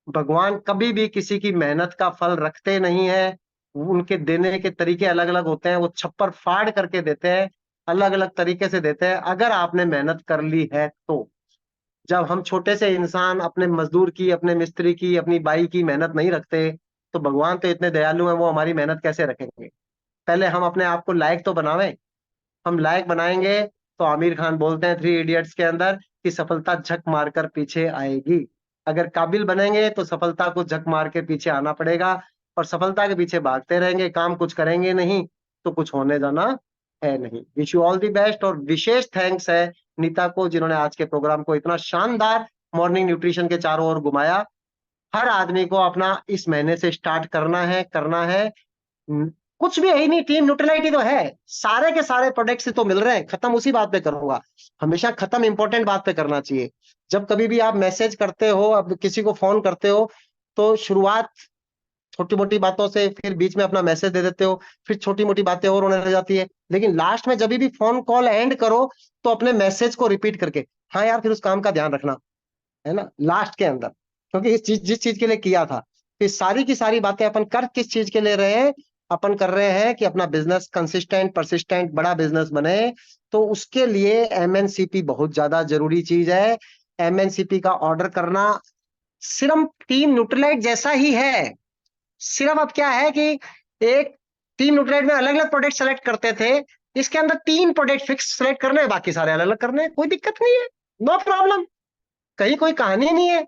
भगवान कभी भी किसी की मेहनत का फल रखते नहीं है, उनके देने के तरीके अलग अलग होते हैं, वो छप्पर फाड़ करके देते हैं, अलग अलग तरीके से देते हैं, अगर आपने मेहनत कर ली है तो। जब हम छोटे से इंसान अपने मजदूर की, अपने मिस्त्री की, अपनी बाई की मेहनत नहीं रखते, तो भगवान तो इतने दयालु हैं, वो हमारी मेहनत कैसे रखेंगे? पहले हम अपने आप को लायक तो बनावें। हम लायक बनाएंगे तो आमिर खान बोलते हैं 3 इडियट्स के अंदर कि सफलता झक मारकर पीछे आएगी। अगर काबिल बनेंगे तो सफलता को झक मार के पीछे आना पड़ेगा, और सफलता के पीछे भागते रहेंगे, काम कुछ करेंगे नहीं तो कुछ होने जाना है नहीं। Wish you all the best, और विशेष थैंक्स है नीता को, जिन्होंने आज के प्रोग्राम को इतना शानदार मॉर्निंग न्यूट्रिशन के चारों ओर घुमाया। हर आदमी को अपना इस महीने से स्टार्ट करना है। कुछ भी है ही नहीं, टीम न्यूट्रलिटी तो है, सारे के सारे प्रोडक्ट्स तो मिल रहे हैं। खत्म उसी बात पे करूंगा, हमेशा खत्म इंपॉर्टेंट बात पे करना चाहिए। जब कभी भी आप मैसेज करते हो, अब किसी को फोन करते हो, तो शुरुआत छोटी मोटी बातों से, फिर बीच में अपना मैसेज दे देते हो, फिर छोटी मोटी बातें और होने लग जाती है, लेकिन लास्ट में जब भी फोन कॉल एंड करो तो अपने मैसेज को रिपीट करके, हाँ यार फिर उस काम का ध्यान रखना, है ना, लास्ट के अंदर। क्योंकि इस चीज, जिस चीज के लिए किया था, तो सारी की सारी बातें अपन कर किस चीज के ले रहे हैं, अपन कर रहे हैं कि अपना बिजनेस कंसिस्टेंट परसिस्टेंट बड़ा बिजनेस बने, तो उसके लिए एमएनसीपी बहुत ज्यादा जरूरी चीज है। एमएनसीपी का ऑर्डर करना सिर्फ टीम न्यूट्रलाइट जैसा ही है। सिर्फ अब क्या है कि एक टीम न्यूट्रलाइट में अलग अलग प्रोडक्ट सेलेक्ट करते थे, इसके अंदर 3 प्रोडक्ट फिक्स सेलेक्ट करने हैं, बाकी सारे अलग अलग करने हैं, कोई दिक्कत नहीं है, नो प्रॉब्लम, कहीं कोई कहानी नहीं है।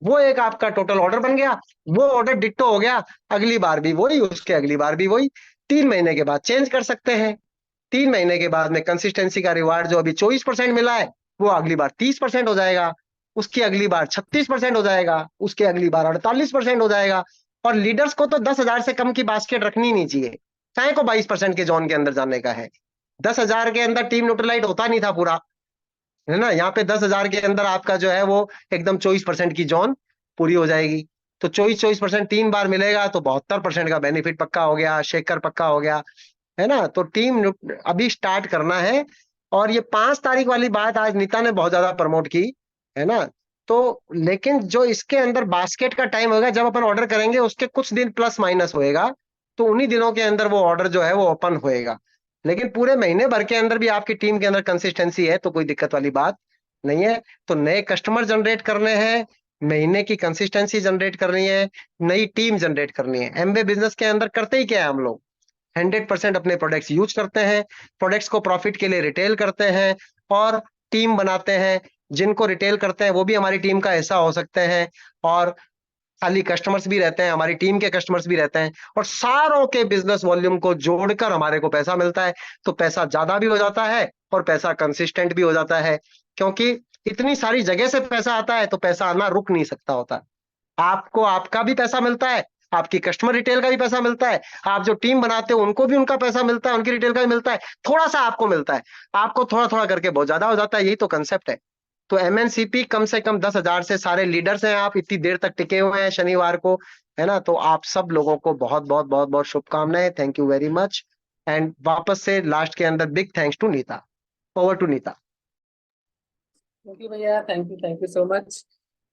वो एक आपका टोटल ऑर्डर बन गया, वो ऑर्डर डिट्टो हो गया, अगली बार भी वही, उसके अगली बार भी वही, 3 महीने के बाद चेंज कर सकते हैं। 3 महीने के बाद में कंसिस्टेंसी का रिवार्ड जो अभी 24% मिला है, वो अगली बार 30% हो जाएगा, उसकी अगली बार 36% हो जाएगा, उसके अगली बार 48% हो जाएगा। और लीडर्स को तो 10,000 से कम की बास्केट रखनी नहीं चाहिए, चाहे को 22% के जोन के अंदर जाने का है। 10,000 के अंदर टीम न्यूट्रलाइट होता नहीं था पूरा, है ना। यहाँ पे 10,000 के अंदर आपका जो है वो एकदम 24% की जोन पूरी हो जाएगी। तो 24% 3 बार मिलेगा तो 72% का बेनिफिट पक्का हो गया, शेकर पक्का हो गया, है ना। तो टीम अभी स्टार्ट करना है। और ये 5 तारीख वाली बात आज नीता ने बहुत ज्यादा प्रमोट की, है ना। तो लेकिन जो इसके अंदर बास्केट का टाइम होगा, जब अपन ऑर्डर करेंगे उसके कुछ दिन प्लस माइनस होएगा, तो उन्हीं दिनों के अंदर वो ऑर्डर जो है वो ओपन होएगा। लेकिन पूरे महीने भर के अंदर भी आपकी टीम के अंदर कंसिस्टेंसी है तो कोई दिक्कत वाली बात नहीं है। तो नए कस्टमर जनरेट करने हैं, महीने की कंसिस्टेंसी जनरेट करनी है, नई टीम जनरेट करनी है। एमवे बिजनेस के अंदर करते ही क्या है, हम लोग 100% अपने प्रोडक्ट्स यूज करते हैं, प्रोडक्ट्स को प्रॉफिट के लिए रिटेल करते हैं और टीम बनाते हैं। जिनको रिटेल करते हैं वो भी हमारी टीम का हिस्सा हो सकते हैं, और खाली कस्टमर्स भी रहते हैं, हमारी टीम के कस्टमर्स भी रहते हैं, और सारों के बिजनेस वॉल्यूम को जोड़कर हमारे को पैसा मिलता है। तो पैसा ज्यादा भी हो जाता है और पैसा कंसिस्टेंट भी हो जाता है, क्योंकि इतनी सारी जगह से पैसा आता है तो पैसा आना रुक नहीं सकता होता। आपको आपका भी पैसा मिलता है, आपकी कस्टमर रिटेल का भी पैसा मिलता है, आप जो टीम बनाते हो उनको भी उनका पैसा मिलता है, उनकी रिटेल का भी मिलता है, थोड़ा सा आपको मिलता है, आपको थोड़ा थोड़ा करके बहुत ज्यादा हो जाता है। यही तो कंसेप्ट है। तो एमएनसीपी कम से कम 10,000 से सारे लीडर्स हैं, आप इतनी देर तक टिके हुए हैं शनिवार को, है ना। तो आप सब लोगों को बहुत बहुत बहुत बहुत शुभकामनाएं, thank you very much. And वापस से लास्ट के अंदर big thanks to Neeta. Over to Neeta. Thank you भैया, थैंक यू सो मच।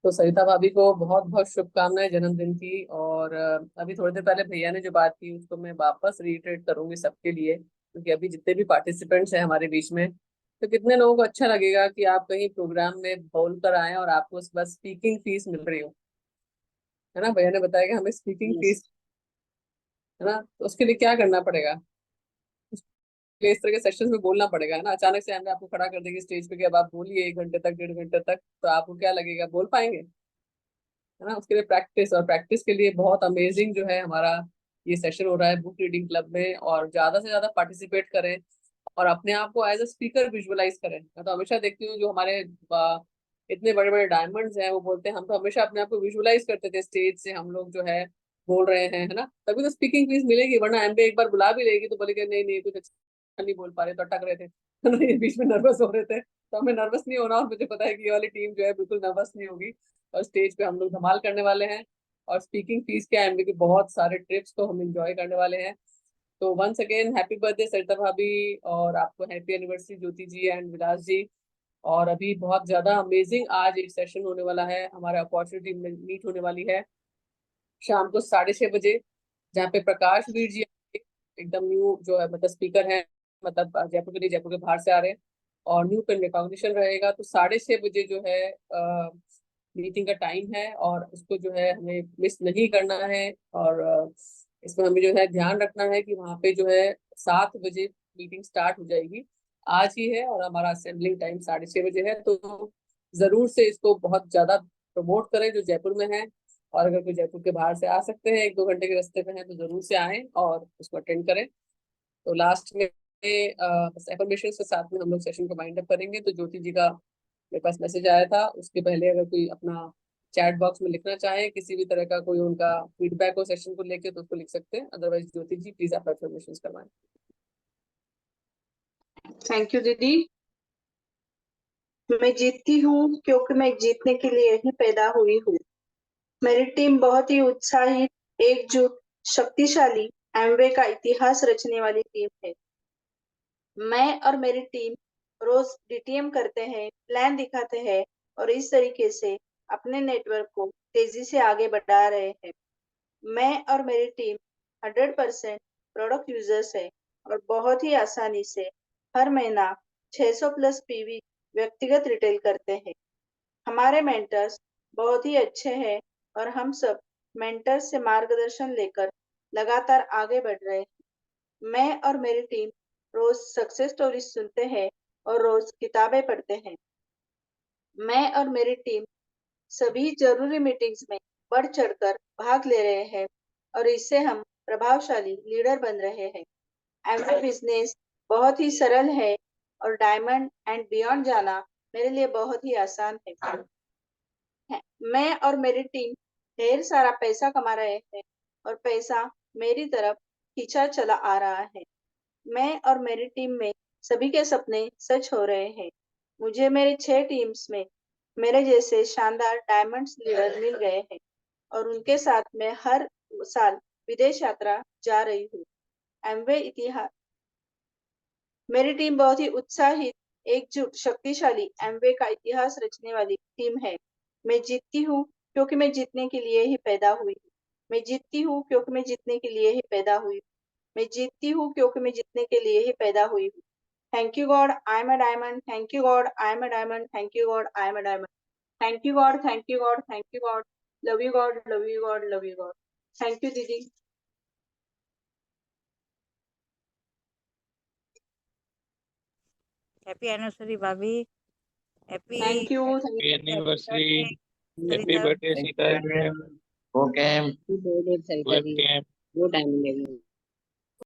तो सरिता भाभी को बहुत बहुत शुभकामनाएं जन्मदिन की। और अभी थोड़ी देर पहले भैया ने जो बात की उसको मैं वापस रिट्रेट करूंगी सबके लिए, क्योंकि अभी जितने भी पार्टिसिपेंट्स हैं हमारे बीच में, तो कितने लोगों को अच्छा लगेगा कि आप कहीं प्रोग्राम में बोल कर आए और आपको बस स्पीकिंग फीस मिल रही हो, है ना। भैया ने बताया कि हमें स्पीकिंग फीस, है ना, तो उसके लिए क्या करना पड़ेगा, इस तरह के सेशंस में बोलना पड़ेगा, है ना। अचानक से हमें आपको खड़ा कर देंगे स्टेज पे कि अब आप बोलिए 1 घंटे तक 1.5 घंटे तक, तो आपको क्या लगेगा, बोल पाएंगे, है ना। उसके लिए प्रैक्टिस, और प्रैक्टिस के लिए बहुत अमेजिंग जो है हमारा ये सेशन हो रहा है बुक रीडिंग क्लब में। और ज्यादा से ज्यादा पार्टिसिपेट करें और अपने आप को एज अ स्पीकर विजुअलाइज करें। मैं तो हमेशा देखती हूँ जो हमारे इतने बड़े बड़े डायमंड्स हैं, वो बोलते हैं हम तो हमेशा अपने आप को विजुअलाइज करते थे स्टेज से हम लोग जो है बोल रहे हैं, है ना। तभी तो स्पीकिंग फीस मिलेगी, वरना एमबीए एक बार बुला भी लेगी तो बोलेगी नहीं नहीं कुछ अच्छा नहीं बोल पा रहे, तो अटक रहे थे, है ना, ये बीच में नर्वस हो रहे थे। तो हमें नर्वस नहीं होना, और मुझे पता है कि ये वाली टीम जो है बिल्कुल नर्वस नहीं होगी, और स्टेज पे हम लोग धमाल करने वाले हैं। और स्पीकिंग फीस क्या है, एमबीए के बहुत सारे ट्रिप्स तो हम एंजॉय करने वाले हैं। तो once again happy birthday Sarita भाभी, और आपको happy anniversary Jyoti ji and Vilas ji. और अभी बहुत ज्यादा अमेजिंग आज एक सेशन होने वाला है, हमारा अपॉर्चुनिटी मीट होने वाली है शाम को 6:30 बजे, जहाँ पे प्रकाश वीर जी एकदम न्यू जो है मतलब स्पीकर है, मतलब जयपुर के लिए, जयपुर के बाहर से आ रहे हैं, और न्यू पेन रिकॉग्निशन रहेगा। तो 6:30 बजे जो है मीटिंग का टाइम है, और उसको जो है हमें मिस नहीं करना है। और इसमें हमें जो है ध्यान रखना है कि वहाँ पे जो है 7 बजे मीटिंग स्टार्ट हो जाएगी, आज ही है, और हमारा असेंबलिंग टाइम 6:30 बजे है। तो जरूर से इसको बहुत ज्यादा प्रमोट करें जो जयपुर में है, और अगर कोई जयपुर के बाहर से आ सकते हैं 1-2 घंटे के रास्ते पे हैं तो जरूर से आएं और उसको अटेंड करें। तो लास्ट में बस एफर्मेशन के साथ में हम लोग सेशन को वाइंड अप करेंगे। तो ज्योति जी का मेरे पास मैसेज आया था, उसके पहले अगर कोई अपना चैट बॉक्स में लिखना चाहे किसी भी तरह का कोई उनका फीडबैक हो सेशन को लेके तो उसको लिख सकते हैं, अदरवाइज ज्योति जी प्लीज आप एफर्मेशन करवाएं। थैंक यू दीदी। मैं जीतती हूँ क्योंकि मैं जीतने के लिए ही पैदा हुई हूँ। मेरी टीम बहुत ही उत्साहित, एकजुट, शक्तिशाली, एमवे का इतिहास रचने वाली टीम है। मैं और मेरी टीम रोज डीटीएम करते हैं, प्लान दिखाते हैं और इस तरीके से अपने नेटवर्क को तेजी से आगे बढ़ा रहे हैं। मैं और मेरी टीम 100% प्रोडक्ट यूजर्स है और बहुत ही आसानी से हर महीना 600 प्लस पीवी व्यक्तिगत रिटेल करते हैं। हमारे मेंटर्स बहुत ही अच्छे हैं और हम सब मेंटर्स से मार्गदर्शन लेकर लगातार आगे बढ़ रहे हैं। मैं और मेरी टीम रोज सक्सेस स्टोरी सुनते हैं और रोज किताबें पढ़ते हैं। मैं और मेरी टीम सभी जरूरी मीटिंग्स में बढ़ चढ़कर भाग ले रहे हैं और इससे हम प्रभावशाली लीडर बन रहे हैं। एमवे बिजनेस बहुत ही सरल है और डायमंड एंड बियॉन्ड जाना मेरे लिए बहुत ही आसान है। मैं और मेरी टीम ढेर सारा पैसा कमा रहे हैं और पैसा मेरी तरफ खींचा चला आ रहा है। मैं और मेरी टीम में सभी के सपने सच हो रहे हैं। मुझे मेरे 6 टीम्स में मेरे जैसे शानदार डायमंड्स लीडर मिल गए हैं और उनके साथ मैं हर साल विदेश यात्रा जा रही हूँ। एमवे इतिहास मेरी टीम बहुत ही उत्साहित, एकजुट, शक्तिशाली एमवे का इतिहास रचने वाली टीम है। मैं जीतती हूँ क्योंकि मैं जीतने के लिए ही पैदा हुई हूँ। मैं जीतती हूँ क्योंकि मैं जीतने के लिए ही पैदा हुई हूँ। मैं जीतती हूँ क्योंकि मैं जीतने के लिए ही पैदा हुई हूँ। Thank you God, I am a diamond. Thank you God, I am a diamond. Thank you God, I am a diamond. Thank you God, thank you God, thank you God. Love you God, love you God, love you God. Thank you दीदी। Happy anniversary भाभी। Happy Thank you, thank you. Anniversary. Happy Sarita birthday Sita ma'am. वो cam birthday web cam. वो time लगेगा।